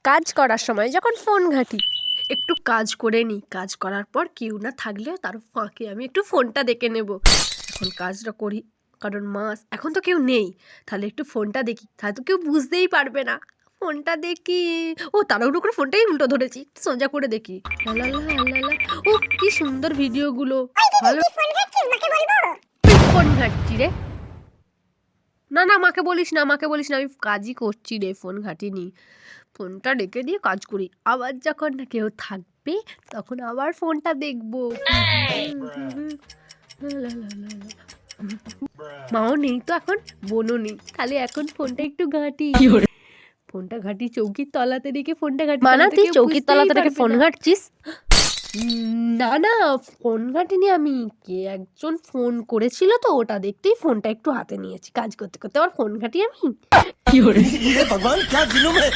কাজ করার সময় যখন ফোন ঘাঁটি, একটু কাজ করে নিই, কাজ করার পর কেউ না থাকলেও তার ফাঁকে আমি একটু ফোনটা দেখে নেব। এখন কাজটা করি, কারণ এখন তো কেউ নেই, তাহলে একটু ফোনটা দেখি, তাহলে তো কেউ বুঝতেই পারবে না। ফোনটা দেখি, ও তাড়াহুড়ো করে ফোনটাই উল্টো ধরেছি, সোজা করে দেখি। লা লা লা লা লা, ও কি সুন্দর ভিডিওগুলো। ভালো। ফোন ঘাঁটছি রে। না না, মাকে বলিস না, মাকে বলিস না, আমি কাজই করছি রে, ফোন ঘাঁটিনি। ফোনটা রেখে দিয়ে কাজ করি, আবার যখন না কেউ থাকবে তখন আবার ফোনটা দেখবো। মাও নেই তো এখন, বোনও নেই, তাহলে এখন ফোনটা একটু ঘাঁটি। ফোনটা ঘাঁটি চৌকির তলাতে রেখে ফোনটা ঘাঁটি। মানা, তুই চৌকির তলাতে রেখে ফোন ঘাঁটছিস? না না, ফোন ঘাঁটিনি আমি, কে একজন ফোন করেছিল তো, ওটা দেখতেই ফোনটা একটু হাতে নিয়েছি, কাজ করতে করতে আবার ফোন ঘাঁটি আমি। ভগবান, क्या जुलुम है।